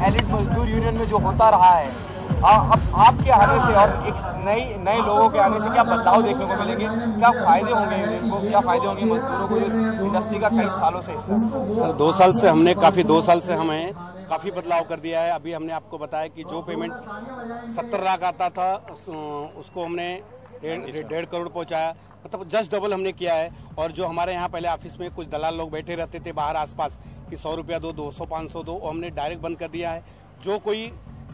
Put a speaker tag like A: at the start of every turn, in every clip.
A: Elite मजदूर union में जो होता रहा है, अब आपके आने से और एक नए लोगों के आने से क्या बदलाव देखने को मिलेंगे? क्या फायदे होंगे यूनियन को, क्या फायदे होंगे मजदूरों को, जो इंडस्ट्री का कई सालों से हिस्सा?
B: 2 साल से हमें काफ़ी बदलाव कर दिया है। अभी हमने आपको बताया कि जो पेमेंट 70 लाख आता था उसको हमने 1.5 करोड़ पहुंचाया, मतलब जस्ट डबल हमने किया है। और जो हमारे यहाँ पहले ऑफिस में कुछ दलाल लोग बैठे रहते थे बाहर आसपास कि 100 रुपया दो, 200, 500 दो, हमने डायरेक्ट बंद कर दिया है। जो कोई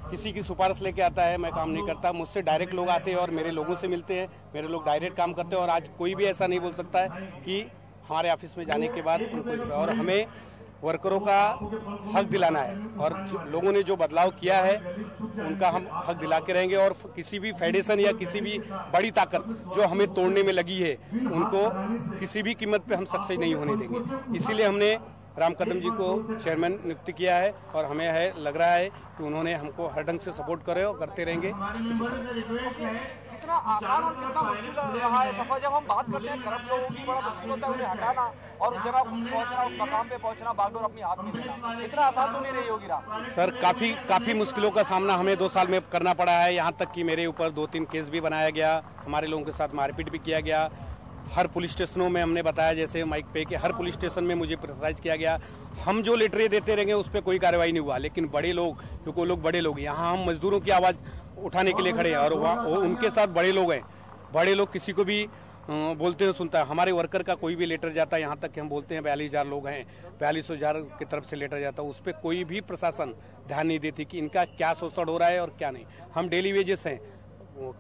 B: किसी की सिफारिश लेके आता है, मैं काम नहीं करता, मुझसे डायरेक्ट लोग आते हैं और मेरे लोगों से मिलते हैं, मेरे लोग डायरेक्ट काम करते हैं। और आज कोई भी ऐसा नहीं बोल सकता है कि हमारे ऑफिस में जाने के बाद उनको, और हमें वर्करों का हक दिलाना है। और लोगों ने जो बदलाव किया है उनका हम हक दिला के रहेंगे। और किसी भी फेडरेशन या किसी भी बड़ी ताकत जो हमें तोड़ने में लगी है उनको किसी भी कीमत पे हम सक्सेस नहीं होने देंगे। इसीलिए हमने राम कदम जी को चेयरमैन नियुक्त किया है और हमें लग रहा है कि उन्होंने हमको हर ढंग से सपोर्ट करे और करते रहेंगे।
A: कितना आसान और कितना मुश्किल रहा है सफर? जब हम बात करते हैं करप्ट लोगों की, बड़ा मुश्किल होता है उन्हें हटाना और उस जगह पहुंचना, उस मकाम पे पहुंचना, बागडोर अपनी हाथ में लेना। इतना आसान तो नहीं रही होगी राह?
B: सर, काफी मुश्किलों का सामना हमें 2 साल में करना पड़ा है। यहाँ तक कि मेरे ऊपर 2-3 केस भी बनाया गया, हमारे लोगों के साथ मारपीट भी किया गया। हर पुलिस स्टेशनों में हमने बताया, जैसे माइक पे, कि हर पुलिस स्टेशन में मुझे प्रेशराइज किया गया। हम जो लेटरें देते रहेंगे उस पर कोई कार्रवाई नहीं हुआ। लेकिन बड़े लोग, क्योंकि लोग बड़े लोग, यहाँ हम मजदूरों की आवाज़ उठाने के लिए खड़े हैं और वहाँ उनके साथ बड़े लोग हैं। बड़े लोग किसी को भी बोलते हैं, सुनता है। हमारे वर्कर का कोई भी लेटर जाता है, यहाँ तक कि हम बोलते हैं 42,000 लोग हैं, 42,000 की तरफ से लेटर जाता है, उस पर कोई भी प्रशासन ध्यान नहीं देती कि इनका क्या शोषण हो रहा है और क्या नहीं। हम डेली वेजेस हैं,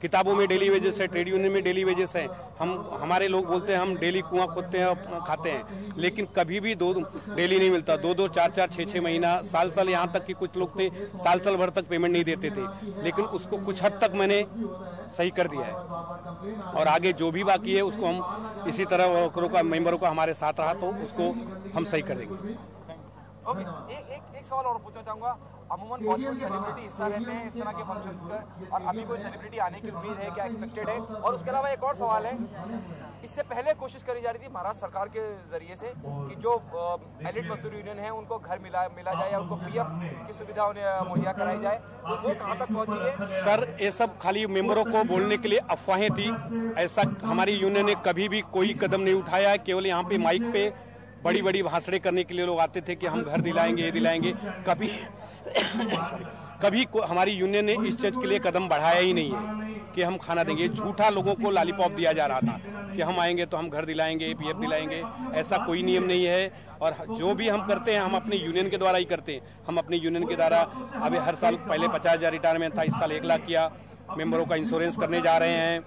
B: किताबों में डेली वेजेस है, ट्रेड यूनियन में डेली वेजेस है। हमारे लोग बोलते हैं हम डेली कुआं खोदते हैं और खाते हैं, लेकिन कभी भी डेली नहीं मिलता। 2-2, 4-4, 6-6 महीना, साल यहाँ तक कि कुछ लोग थे साल भर तक पेमेंट नहीं देते थे। लेकिन उसको कुछ हद तक मैंने सही कर दिया है और आगे जो भी बाकी है उसको हम इसी तरह वर्करों का, मेंबरों का हमारे साथ रहा तो उसको हम सही कर देंगे।
A: ओके, एक सवाल और पूछना चाहूंगा। अमूमन बॉलीवुड सेलिब्रिटी हिस्सा रहते हैं इस तरह के फंक्शंस पर, और अभी कोई सेलिब्रिटी आने की उम्मीद है, क्या एक्सपेक्टेड है? और उसके अलावा एक और सवाल है, इससे पहले कोशिश करी जा रही थी महाराष्ट्र सरकार के जरिए से कि जो एलिट मजदूर यूनियन है उनको घर मिला जाए या उनको पीएफ की सुविधा उन्हें मुहैया कराई जाए, तो वो कहाँ तक पहुंची है?
B: सर, ये सब खाली मेंबरों को बोलने के लिए अफवाहें थी। ऐसा हमारी यूनियन ने कभी भी कोई कदम नहीं उठाया। केवल यहाँ पे माइक पे बड़ी भाषणें करने के लिए लोग आते थे कि हम घर दिलाएंगे, ये दिलाएंगे। कभी हमारी यूनियन ने इस चीज के लिए कदम बढ़ाया ही नहीं है कि हम खाना देंगे। झूठा लोगों को लॉलीपॉप दिया जा रहा था कि हम आएंगे तो हम घर दिलाएंगे, पीएफ दिलाएंगे। ऐसा कोई नियम नहीं है। और जो भी हम करते हैं हम अपने यूनियन के द्वारा ही करते हैं। हम अपने यूनियन के द्वारा अभी हर साल, पहले 50,000 रिटायरमेंट था, इस साल 1 लाख किया। मेंबरों का इंश्योरेंस करने जा रहे हैं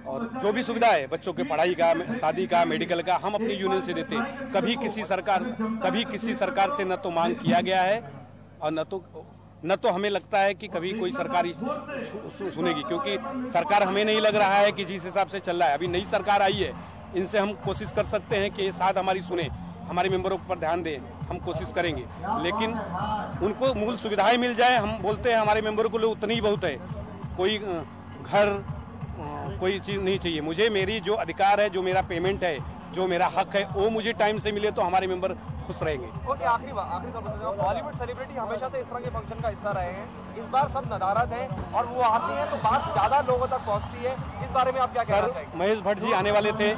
B: और जो भी सुविधा है बच्चों के पढ़ाई का, शादी का, मेडिकल का, हम अपनी यूनियन से देते हैं। कभी किसी सरकार से न तो मांग किया गया है और न तो हमें लगता है कि कभी कोई सरकार सुनेगी, क्योंकि सरकार हमें नहीं लग रहा है कि जिस हिसाब से चल रहा है। अभी नई सरकार आई है, इनसे हम कोशिश कर सकते हैं कि शायद हमारी सुने, हमारे मेंबरों पर ध्यान दें। हम कोशिश करेंगे, लेकिन उनको मूल सुविधाएं मिल जाए। हम बोलते हैं हमारे मेंबरों को उतनी ही बहुत है। कोई घर, कोई चीज नहीं चाहिए मुझे। मेरी जो अधिकार है, जो मेरा पेमेंट है, जो मेरा हक है, वो मुझे टाइम से मिले तो हमारे मेंबर खुश रहेंगे।
A: ओके, आखिरी सवाल। बॉलीवुड सेलिब्रिटी हमेशा से इस तरह के फंक्शन का हिस्सा रहे हैं। इस बार सब नदारद हैं और वो आते हैं तो बात ज्यादा लोगों तक पहुंचती है। इस बारे में आप क्या कहना चाहेंगे?
B: महेश भट्ट जी आने वाले थे।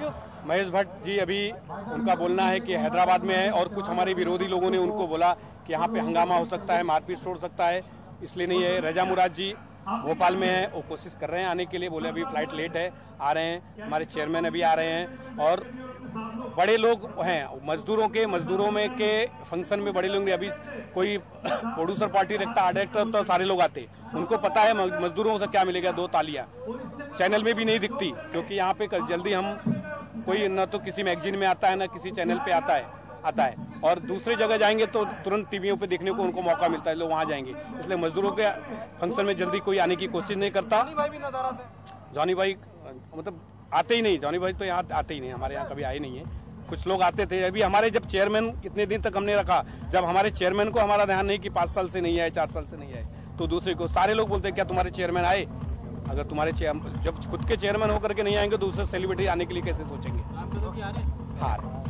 B: महेश भट्ट जी, अभी उनका बोलना है कि हैदराबाद में है और कुछ हमारे विरोधी लोगों ने उनको बोला कि यहाँ पे हंगामा हो सकता है, मारपीट हो सकता है, इसलिए नहीं है। रजा मुराद जी भोपाल में है, वो कोशिश कर रहे हैं आने के लिए, बोले अभी फ्लाइट लेट है, आ रहे हैं। हमारे चेयरमैन अभी आ रहे हैं और बड़े लोग हैं मजदूरों में के फंक्शन में बड़े लोग। अभी कोई प्रोड्यूसर पार्टी रखता, डायरेक्टर, तो सारे लोग आते। उनको पता है मजदूरों से क्या मिलेगा। 2 तालियां चैनल में भी नहीं दिखती, क्योंकि यहाँ पे जल्दी हम कोई न तो किसी मैगजीन में आता है, न किसी चैनल पे आता है। और दूसरी जगह जाएंगे तो तुरंत टीवियों पे देखने को उनको मौका मिलता है, लोग वहाँ जाएंगे। इसलिए मजदूरों के फंक्शन में जल्दी कोई आने की कोशिश नहीं करता। जॉनी भाई मतलब आते ही नहीं। जॉनी भाई तो यहाँ आते ही नहीं, हमारे यहाँ कभी आए नहीं है। कुछ लोग आते थे। अभी हमारे जब चेयरमैन इतने दिन तक हमने रखा, जब हमारे चेयरमैन को हमारा ध्यान नहीं कि 5 साल से नहीं आए, 4 साल से नहीं आए, तो दूसरे को सारे लोग बोलते हैं क्या तुम्हारे चेयरमैन आए? अगर तुम्हारे जब खुद के चेयरमैन होकर के नहीं आएंगे, दूसरे सेलिब्रिटी आने के लिए कैसे सोचेंगे? हाँ।